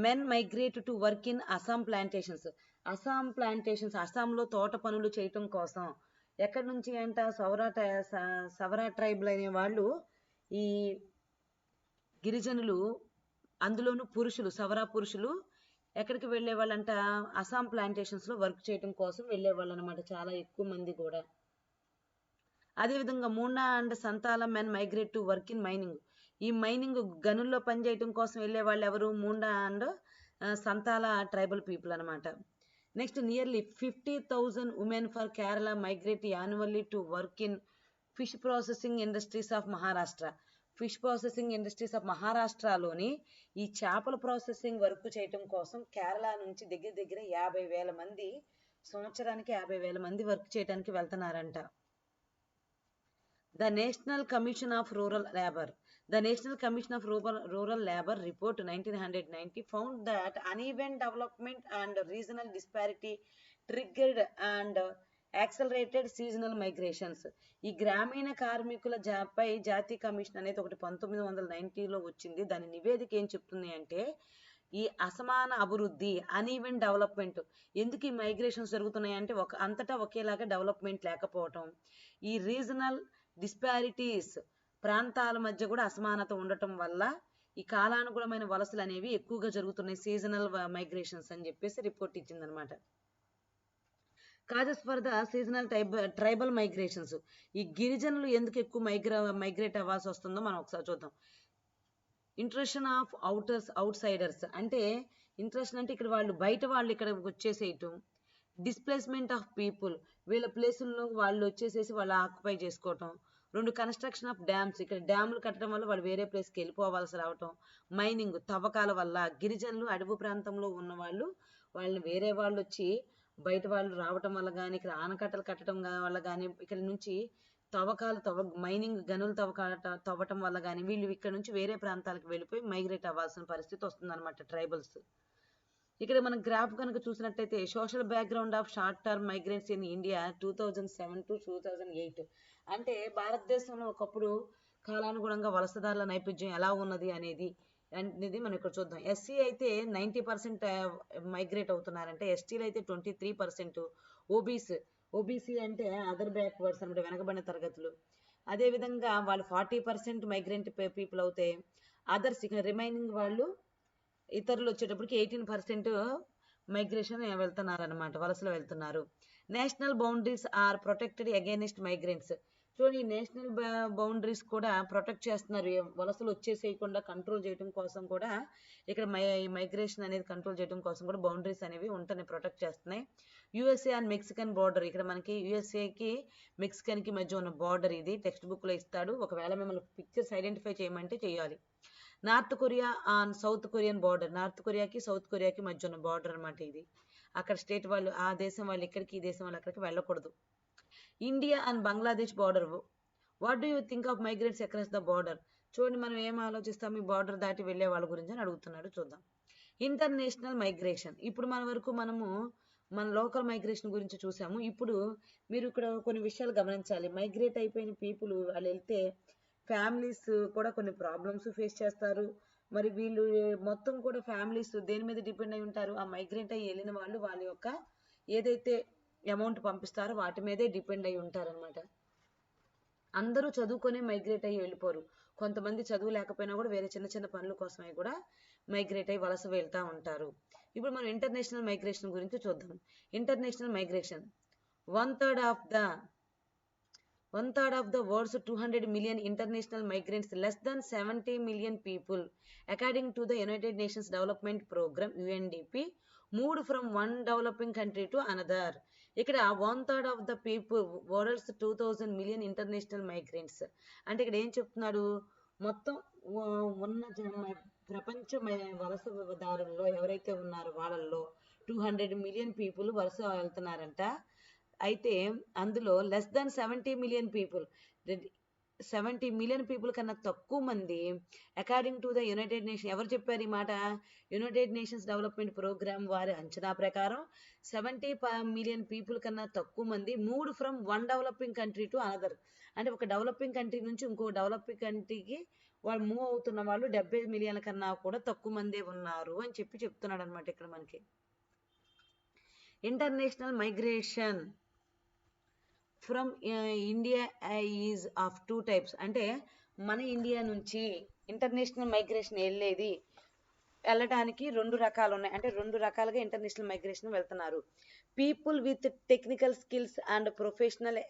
Speaker 1: men migrate to work in Assam plantations. అస్సాంలో తోట పనులు చేయటం కోసం ఎక్కడి నుంచి అంట సవరా ట్రైబ్ అనే వాళ్ళు, ఈ గిరిజనులు, అందులోనూ పురుషులు, సవరా పురుషులు ఎక్కడికి వెళ్ళేవాళ్ళంట? అస్సాం ప్లాంటేషన్స్లో వర్క్ చేయటం కోసం వెళ్ళేవాళ్ళు అనమాట, చాలా ఎక్కువ మంది కూడా. అదేవిధంగా Munda and Santhal men migrate to work in mining. ఈ మైనింగ్ గనుల్లో పనిచేయటం కోసం వెళ్ళే వాళ్ళు ఎవరు? Munda and Santhal tribal people అనమాట. Next nearly 50,000 women for Kerala migrate annually to work in fish processing industries of Maharashtra. Fish processing industries of మహారాష్ట్రలోని ఈ చేపల ప్రాసెసింగ్ వర్క్ చేయటం కోసం కేరళ నుంచి దగ్గర దగ్గర 50,000 మంది, సంవత్సరానికి 50,000 మంది వర్క్ చేయడానికి వెళ్తున్నారంట. The National Commission of Rural Labor. The National Commission of Rural Labor report 1990 found that uneven development and regional disparity triggered and accelerated seasonal migrations. ఈ గ్రామీణ కార్మికుల పై జాతీయ కమిషన్ అనేది ఒకటి 1990లో వచ్చింది. దాని నివేదిక ఏం చెప్తుంది అంటే ఈ అసమాన అభివృద్ధి, అన్ఈవెన్ డెవలప్మెంట్. ఎందుకు ఈ మైగ్రేషన్స్ జరుగుతున్నాయి అంటే అంతటా ఒకేలాగా డెవలప్మెంట్ లేకపోవటం, ఈ రీజనల్ డిస్పారిటీస్, ప్రాంతాల మధ్య కూడా అసమానత ఉండటం వల్ల ఈ కాలానుగుణమైన వలసలు అనేవి ఎక్కువగా జరుగుతున్నాయి, సీజనల్ మైగ్రేషన్స్ అని చెప్పేసి రిపోర్ట్ ఇచ్చిందనమాట. Causes for the seasonal tribal migrations. ఈ గిరిజనులు ఎందుకు ఎక్కువ మైగ్రేట్ అవ్వాల్సి వస్తుందో మనం ఒకసారి చూద్దాం. ఇంట్రషన్ ఆఫ్ అవుట్ సైడర్స్. అంటే ఇంట్రషన్ అంటే ఇక్కడ బయట వాళ్ళు ఇక్కడ వచ్చేసేయటం. డిస్ప్లేస్మెంట్ ఆఫ్ పీపుల్, వీళ్ళ ప్లేసుల్లో వాళ్ళు వచ్చేసేసి వాళ్ళు ఆక్యుపై చేసుకోవటం. 2 కన్స్ట్రక్షన్ ఆఫ్ డ్యామ్స్, ఇక్కడ డ్యాములు కట్టడం వల్ల వాళ్ళు వేరే ప్లేస్కి వెళ్ళిపోవాల్సి రావటం. మైనింగ్, తవ్వకాల వల్ల గిరిజనులు అడవి ప్రాంతంలో ఉన్న వాళ్ళని వేరే వాళ్ళు వచ్చి బయట వాళ్ళు రావటం వల్ల కానీ, ఇక్కడ ఆనకట్టలు కట్టడం వల్ల కానీ, ఇక్కడ నుంచి మైనింగ్ గనులు తవ్వటం వల్ల కానీ వీళ్ళు ఇక్కడ నుంచి వేరే ప్రాంతాలకు వెళ్ళిపోయి మైగ్రేట్ అవ్వాల్సిన పరిస్థితి వస్తుంది అనమాట ట్రైబల్స్. ఇక్కడ మనం గ్రాఫ్ కనుక చూసినట్టయితే social background of short term migrants in India 2007 to 2008. అంటే భారతదేశంలో ఒకప్పుడు కాలానుగుణంగా వలసదారుల నైపుణ్యం ఎలా ఉన్నది అనేది మనం ఇక్కడ చూద్దాం. ఎస్సీ అయితే 90% మైగ్రేట్ అవుతున్నారంటే, ఎస్టీలు అయితే 23%, ఓబీసీ అంటే అదర్ బ్యాక్వర్డ్స్ అంటే వెనకబడిన తరగతులు. అదేవిధంగా వాళ్ళు 40% మైగ్రెంట్ పీపుల్ అవుతే, అదర్స్ ఇక్కడ రిమైనింగ్ వాళ్ళు ఇతరులు వచ్చేటప్పటికి 18% మైగ్రేషన్ వెళ్తున్నారనమాట, వలసలు వెళ్తున్నారు. National boundaries are protected against migrants. చూడండి, నేషనల్ బౌండరీస్ కూడా ప్రొటెక్ట్ చేస్తున్నారు, వలసలు వచ్చేసేయకుండా కంట్రోల్ చేయడం కోసం కూడా. ఇక్కడ మైగ్రేషన్ అనేది కంట్రోల్ చేయడం కోసం కూడా బౌండరీస్ అనేవి ఉంటున్నాయి, ప్రొటెక్ట్ చేస్తున్నాయి. USA and Mexican border. ఇక్కడ మనకి యుఎస్ఏకి మెక్సికన్కి మధ్య ఉన్న బార్డర్ ఇది. టెక్స్ట్ బుక్లో ఇస్తాడు, ఒకవేళ మిమ్మల్ని పిక్చర్స్ ఐడెంటిఫై చేయమంటే చేయాలి. North Korea and South Korean border. North కొరియాకి సౌత్ కొరియాకి మధ్య ఉన్న బార్డర్ అనమాట ఇది. అక్కడ స్టేట్ వాళ్ళు, ఆ దేశం వాళ్ళు ఇక్కడికి, ఈ దేశం వాళ్ళు అక్కడికి వెళ్ళకూడదు. India and Bangladesh border. What do you think of migrants across the border? చూడండి, మనం ఏం ఆలోచిస్తాం ఈ బార్డర్ దాటి వెళ్ళే వాళ్ళ గురించి అని అడుగుతున్నాడు. చూద్దాం. International migration. ఇప్పుడు మన వరకు మనము మన లోకల్ మైగ్రేషన్ గురించి చూసాము. ఇప్పుడు మీరు ఇక్కడ కొన్ని విషయాలు గమనించాలి. మైగ్రేట్ అయిపోయిన పీపుల్ వాళ్ళు వెళ్తే ఫ్యామిలీస్ కూడా కొన్ని ప్రాబ్లమ్స్ ఫేస్ చేస్తారు. మరి వీళ్ళు మొత్తం కూడా ఫ్యామిలీస్ దేని మీద డిపెండ్ అయి ఉంటారు? ఆ మైగ్రేట్ అయ్యి వెళ్ళిన వాళ్ళు వాళ్ళ యొక్క ఏదైతే అమౌంట్ పంపిస్తారో వాటి మీదే డిపెండ్ అయి ఉంటారనమాట. అందరూ చదువుకొని మైగ్రేట్ అయ్యి వెళ్ళిపోరు. కొంతమంది చదువు లేకపోయినా కూడా వేరే చిన్న చిన్న పనుల కోసమే కూడా మైగ్రేట్ అయ్యి వలస వెళ్తూ ఉంటారు. ఇప్పుడు మనం ఇంటర్నేషనల్ మైగ్రేషన్ గురించి చూద్దాం. International migration one third of the world's 200 million international migrants, less than 70 million people, according to the United Nations Development Program UNDP, moved from one developing country to another. ఇక్కడ 1/3 of the people, world's 2000 million international migrants. అంటే ఇక్కడ ఏం చెప్తున్నాడు? మొత్తం ఉన్న ప్రపంచ వలసదారుల్లో ఎవరైతే ఉన్నారో వాళ్ళల్లో 200 million people వలస వెళ్తున్నారంట. అయితే అందులో less than 70 million people, 70 million people కన్నా తక్కువ మంది, according to the United nation, ఎవరు చెప్పారు ఈ మాట? యునైటెడ్ నేషన్స్ డెవలప్మెంట్ ప్రోగ్రామ్ వారి అంచనా ప్రకారం 70 మిలియన్ పీపుల్ కన్నా తక్కువ మంది moved from one developing country to another. అంటే ఒక డెవలపింగ్ కంట్రీ నుంచి ఇంకో డెవలపింగ్ కంట్రీకి వాళ్ళు మూవ్ అవుతున్న వాళ్ళు 70 మిలియన్ల కన్నా కూడా తక్కువ మందే ఉన్నారు అని చెప్తున్నాడు అనమాట ఇక్కడ మనకి. International migration from India is of 2 types. అంటే మన ఇండియా నుంచి ఇంటర్నేషనల్ మైగ్రేషన్ వెళ్ళడానికి 2 రకాలు ఉన్నాయి. అంటే 2 రకాలుగా ఇంటర్నేషనల్ మైగ్రేషన్ వెళ్తున్నారు. People with technical skills and professional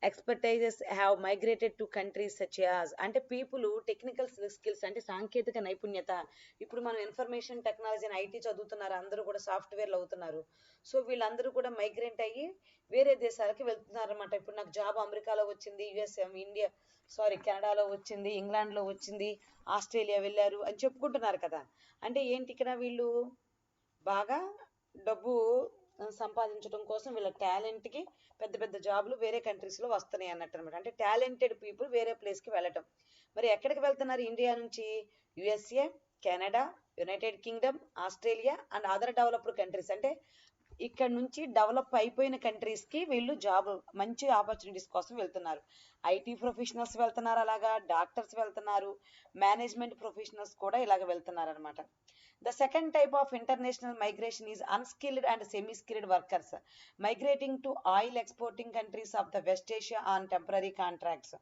Speaker 1: ఎక్స్పర్టైజెస్ have migrated to countries such as. అంటే పీపుల్ టెక్నికల్ స్కిల్స్ అంటే సాంకేతిక నైపుణ్యత. ఇప్పుడు మనం ఇన్ఫర్మేషన్ టెక్నాలజీ అని ఐటీ చదువుతున్నారు, అందరూ కూడా సాఫ్ట్వేర్లు అవుతున్నారు. సో వీళ్ళందరూ కూడా మైగ్రేట్ అయ్యి వేరే దేశాలకి వెళ్తున్నారు అనమాట. ఇప్పుడు నాకు జాబ్ అమెరికాలో వచ్చింది, కెనడాలో వచ్చింది, ఇంగ్లాండ్లో వచ్చింది, ఆస్ట్రేలియా వెళ్ళారు అని చెప్పుకుంటున్నారు కదా. అంటే ఏంటి, ఇక్కడ వీళ్ళు బాగా డబ్బు సంపాదించడం కోసం వీళ్ళ టాలెంట్కి పెద్ద పెద్ద జాబ్లు వేరే కంట్రీస్లో వస్తున్నాయి అన్నట్టు అనమాట. అంటే టాలెంటెడ్ పీపుల్ వేరే ప్లేస్కి వెళ్ళటం. మరి ఎక్కడికి వెళ్తున్నారు ఇండియా నుంచి? USA, Canada, United Kingdom, Australia and other developed countries. అంటే ఇక్కడ నుంచి డెవలప్ అయిపోయిన కంట్రీస్కి వీళ్ళు జాబ్ మంచి ఆపర్చునిటీస్ కోసం వెళ్తున్నారు. ఐటీ ప్రొఫెషనల్స్ వెళ్తున్నారు, అలాగా డాక్టర్స్ వెళ్తున్నారు, మేనేజ్మెంట్ ప్రొఫెషనల్స్ కూడా ఇలాగ వెళ్తున్నారు అనమాట. The second type of international migration is unskilled and semi-skilled workers migrating to oil exporting countries of the West Asia on temporary contracts.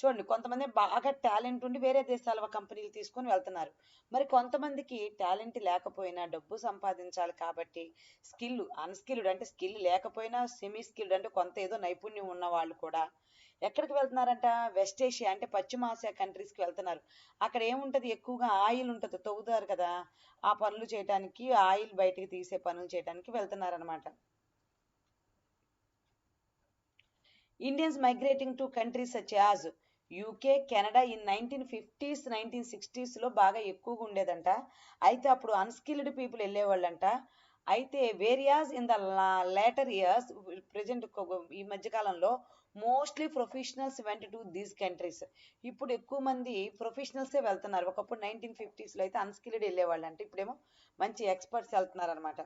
Speaker 1: చూడండి, కొంతమంది బాగా టాలెంట్ ఉండి వేరే దేశాల కంపెనీలు తీసుకొని వెళ్తున్నారు. మరి కొంతమందికి టాలెంట్ లేకపోయినా డబ్బు సంపాదించాలి కాబట్టి అన్స్కిల్డ్ అంటే స్కిల్ లేకపోయినా సెమీ స్కిల్డ్ అంటే కొంత ఏదో నైపుణ్యం ఉన్న వాళ్ళు కూడా ఎక్కడికి వెళ్తున్నారంట? వెస్ట్ ఏషియా అంటే పశ్చిమాసియా కంట్రీస్కి వెళ్తున్నారు. అక్కడ ఏముంటది? ఎక్కువగా ఆయిల్ ఉంటుంది, తవ్వుతారు కదా, ఆ పనులు చేయడానికి, ఆయిల్ బయటికి తీసే పనులు చేయడానికి వెళ్తున్నారనమాట. Indians migrating to countries such as UK, Canada in 1950s 1960s బాగా ఎక్కువగా ఉండేదంట. అయితే అప్పుడు అన్స్కిల్డ్ పీపుల్ వెళ్ళేవాళ్ళంట. అయితే whereas in the later years, present ఈ మధ్యకాలంలో mostly professionals went to these countries. ఇప్పుడు ఎక్కువ మంది ప్రొఫెషనల్సే వెళ్తున్నారు. ఒకప్పుడు 1950s అయితే అన్స్కిల్డ్ వెళ్ళేవాళ్ళంట, ఇప్పుడేమో మంచి ఎక్స్పర్ట్స్ వెళ్తున్నారు అనమాట.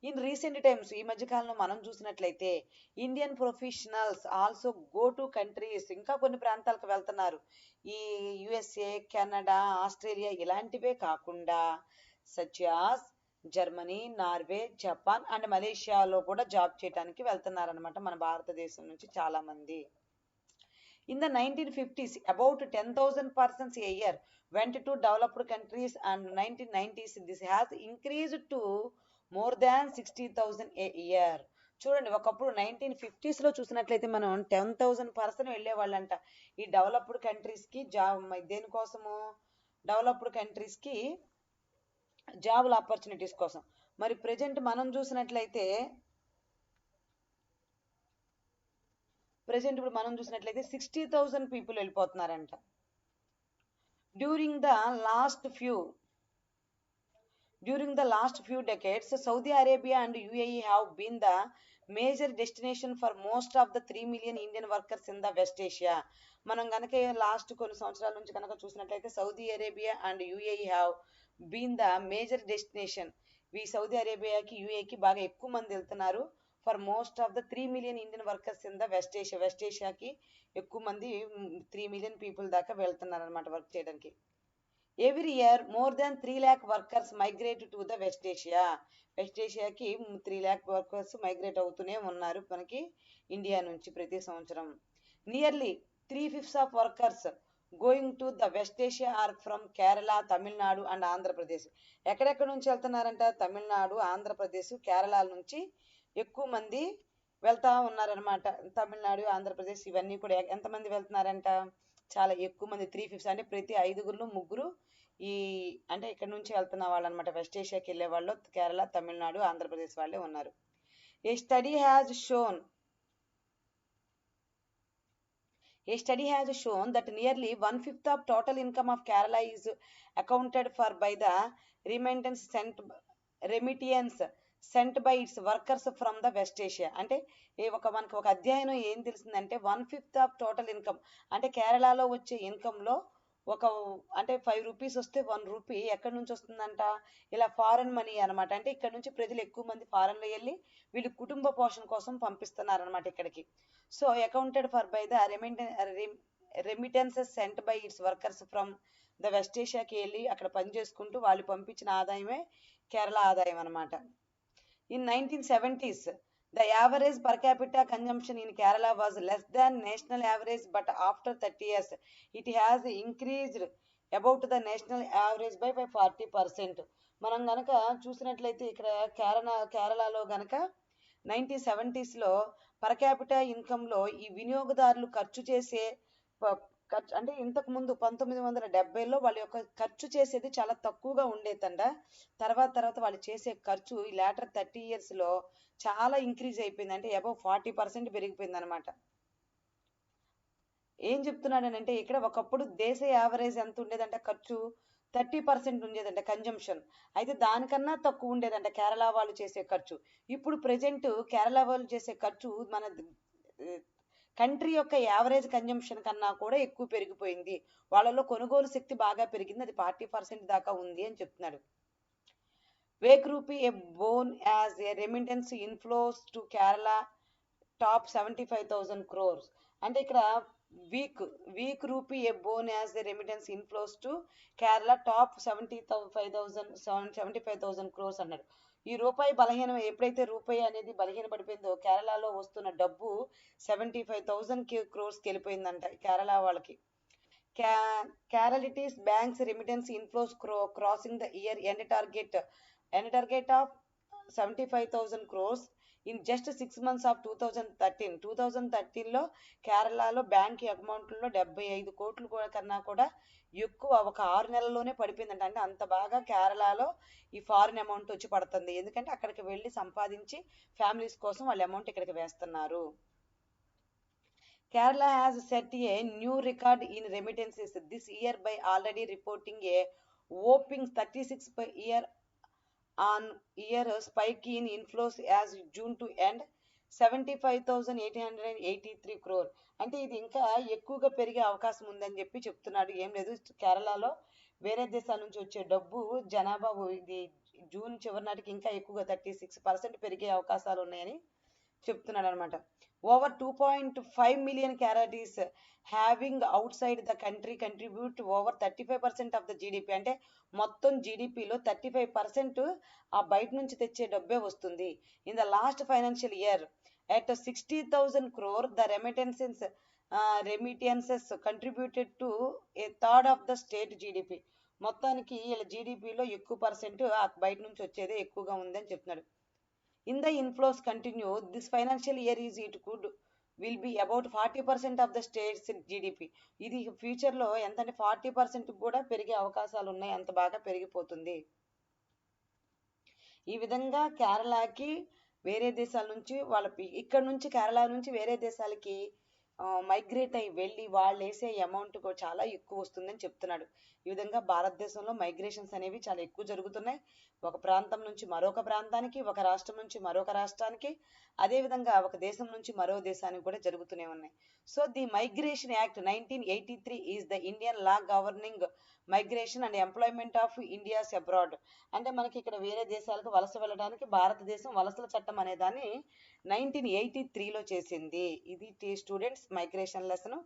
Speaker 1: ఇన్ రీసెంట్ టైమ్స్, ఈ మధ్యకాలంలో మనం చూసినట్లయితే Indian professionals also go to countries, ఇంకా కొన్ని ప్రాంతాలకు వెళ్తున్నారు. ఈ యుఎస్ఏ, కెనడా, ఆస్ట్రేలియా ఇలాంటివే కాకుండా such as Germany, Norway, Japan and మలేషియాలో కూడా జాబ్ చేయడానికి వెళ్తున్నారనమాట మన భారతదేశం నుంచి చాలా మంది. In the 1950s, about 10,000 persons a year went to developed countries, and 1990s this has increased to more than 60,000 a year. చూడండి, ఒకప్పుడు 1950s చూసినట్లయితే మనం 10,000 పర్సన్ వెళ్ళేవాళ్ళంట ఈ డెవలప్డ్ కంట్రీస్కి దేనికోసము? డెవలప్డ్ కంట్రీస్కి జాబుల ఆపర్చునిటీస్ కోసం. మరి ప్రెజెంట్ మనం చూసినట్లయితే ఇప్పుడు మనం చూసినట్లయితే 60,000 పీపుల్ వెళ్ళిపోతున్నారంట. During the last few decades, Saudi Arabia and UAE have been the major destination for most of the 3 million Indian workers in the West Asia. మనం కనుక లాస్ట్ కొన్ని సంవత్సరాల నుంచి కనుక చూసినట్లయితే Saudi Arabia and UAE have been the major destination Saudi అరేబియాకి యూఏకి బాగా ఎక్కువ మంది వెళ్తున్నారు. For most of the 3 million Indian workers in the West ఏషియాకి ఎక్కువ మంది 3 million పీపుల్ దాకా వెళ్తున్నారు అనమాట వర్క్ చేయడానికి. Every year more than 3 lakh workers migrate to the West ఏషియాకి 3 lakh వర్కర్స్ మైగ్రేట్ అవుతూనే ఉన్నారు మనకి ఇండియా నుంచి ప్రతి సంవత్సరం. Nearly 3/5 of workers going to the West Asia are from Kerala, Tamil Nadu and Andhra Pradesh. ఎక్కడెక్కడ నుంచి వెళ్తున్నారంట? తమిళనాడు, ఆంధ్రప్రదేశ్, కేరళ నుంచి ఎక్కువ మంది వెళ్తా ఉన్నారనమాట. తమిళనాడు, ఆంధ్రప్రదేశ్ ఇవన్నీ కూడా ఎంతమంది వెళ్తున్నారంట? చాలా ఎక్కువ మంది, 3/5 అంటే ప్రతి 5గురిలో 3 అంటే ఇక్కడ నుంచి వెళ్తున్న వాళ్ళు అనమాట. వెస్ట్ ఏషియాకి వెళ్ళే వాళ్ళు కేరళ, తమిళనాడు, ఆంధ్రప్రదేశ్ వాళ్ళే ఉన్నారు. A study has shown that nearly 1/5 of total income of Kerala is accounted for by the remittance sent by its workers from the West Asia. అంటే మనకి ఒక అధ్యయనం ఏం తెలిసిందంటే 1/5 ఆఫ్ టోటల్ ఇన్కమ్ అంటే కేరళలో వచ్చే ఇన్కంలో అంటే 5 రూపీస్ వస్తే 1 రూపీ ఎక్కడి నుంచి వస్తుందంట? ఇలా ఫారెన్ మనీ అనమాట. అంటే ఇక్కడ నుంచి ప్రజలు ఎక్కువ మంది ఫారెన్లో వెళ్ళి వీళ్ళు కుటుంబ పోషణ కోసం పంపిస్తున్నారనమాట ఇక్కడికి. So accounted for by the remittances sent by its workers from the West ఏషియాకి వెళ్ళి అక్కడ పని చేసుకుంటూ వాళ్ళు పంపించిన ఆదాయమే కేరళ ఆదాయం అనమాట. In 1970s, the average per capita consumption in Kerala was less than national average, but after 30 years, it has increased about the national average by 40%. మనం గనక చూసినట్లయితే ఇక్కడ కేరళలో గనక 1970sలో పర్ క్యాపిటా ఇన్కంలో ఈ వినియోగదారులు ఖర్చు చేసే అంటే ఇంతకు ముందు 1970లో వాళ్ళ యొక్క ఖర్చు చేసేది చాలా తక్కువగా ఉండేదంట. తర్వాత వాళ్ళు చేసే ఖర్చు ఈ లేటర్ 30 yearsలో చాలా ఇంక్రీజ్ అయిపోయింది. అంటే అబౌవ్ 40% పెరిగిపోయింది అనమాట. ఏం చెప్తున్నాడనంటే ఇక్కడ ఒకప్పుడు దేశ యావరేజ్ ఎంత ఉండేదంటే ఖర్చు 30% ఉండేదంట కన్జంప్షన్. అయితే దానికన్నా తక్కువ ఉండేదంట కేరళ వాళ్ళు చేసే ఖర్చు. ఇప్పుడు ప్రెజెంట్ కేరళ వాళ్ళు చేసే ఖర్చు మన కంట్రీ యొక్క యావరేజ్ కన్జంప్షన్ కన్నా కూడా ఎక్కువ పెరిగిపోయింది. వాళ్ళలో కొనుగోలు శక్తి బాగా పెరిగింది. అది 40% దాకా ఉంది అని చెప్తున్నాడు. Wake rupee A bone as a remittance inflows to Kerala top 75,000 crores. అంటే ఇక్కడ week rupee A bone as a remittance inflows to Kerala top 75,000 crores అన్నాడు. ఈ రూపాయి బలహీనం ఎప్పుడైతే రూపాయి అనేది బలహీన పడిపోయిందో కేరళలో వస్తున్న డబ్బు 75,000 crores వెళ్ళిపోయిందంట కేరళ వాళ్ళకి. Keralities banks remittance inflows crossing the year end target of 75,000 crores in just 6 months of 2013. 2013లో కేరళలో బ్యాంక్ అకౌంట్లో 75 కోట్లు కన్నా కూడా ఎక్కువ ఒక 6 నెలల్లోనే పడిపోయిందంట. అంటే అంత బాగా కేరళలో ఈ ఫారిన్ అమౌంట్ వచ్చి పడుతుంది. ఎందుకంటే అక్కడికి వెళ్ళి సంపాదించి ఫ్యామిలీస్ కోసం వాళ్ళ అమౌంట్ ఇక్కడికి వేస్తున్నారు. Kerala has set a new record in remittances this year by already reporting a whopping 36 per year spike in inflows as June to end 75,883 crore. అంటే ఇది ఇంకా ఎక్కువగా పెరిగే అవకాశం ఉందని చెప్తున్నాడు. ఏం లేదు, కేరళలో వేరే దేశాల నుంచి వచ్చే డబ్బు జనాభా ఇది జూన్ చివరి నాటికి ఇంకా ఎక్కువగా 36% పెరిగే అవకాశాలు ఉన్నాయని చెప్తున్నాడు అనమాట. Over 2.5 million Kerala's having outside the country contribute over 35% of the GDP. అంటే మొత్తం జీడిపిలో 35% ఆ బయట నుంచి తెచ్చే డబ్బే వస్తుంది. In the last financial year at 60,000 crore the remittances contributed to a third of the state GDP. మొత్తానికి ఇలా జీడిపిలో ఎక్కువ పర్సెంట్ ఆ బయట నుంచి వచ్చేదే ఎక్కువగా ఉందని చెప్తున్నాడు. In the inflows continue this financial year will be about 40% of the state's GDP. ఇది ఫ్యూచర్ లో ఎంత అంటే 40% కూడా పెరిగే అవకాశాలు ఉన్నాయి. అంత బాగా పెరిగిపోతుంది. ఈ విధంగా కేరళకి వేరే దేశాల నుంచి ఇక్కడ నుంచి కేరళ నుంచి వేరే దేశాలకి మైగ్రేట్ అయ్యి వెళ్ళి వాళ్ళు వేసే అమౌంట్ చాలా ఎక్కువ వస్తుందని చెప్తున్నాడు. ఈ విధంగా భారతదేశంలో మైగ్రేషన్స్ అనేవి చాలా ఎక్కువ జరుగుతున్నాయి. ఒక ప్రాంతం నుంచి మరొక ప్రాంతానికి, ఒక రాష్ట్రం నుంచి మరొక రాష్ట్రానికి, అదేవిధంగా ఒక దేశం నుంచి మరో దేశానికి కూడా జరుగుతూనే ఉన్నాయి. So the migration act 1983 is the Indian law governing migration and employment of India's abroad. అంటే మనకి ఇక్కడ వేరే దేశాలకు వలస వెళ్ళడానికి భారతదేశం వలసల చట్టం అనే దాన్ని 1983లో చేసింది. ఇది స్టూడెంట్స్ మైగ్రేషన్ లెసన్.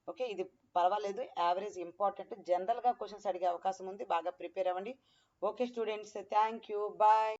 Speaker 1: ఓకే, ఇది పర్వాలేదు, యావరేజ్ ఇంపార్టెంట్. జనరల్గా క్వశ్చన్స్ అడిగే అవకాశం ఉంది, బాగా ప్రిపేర్ అవ్వండి. Okay students, thank you, bye.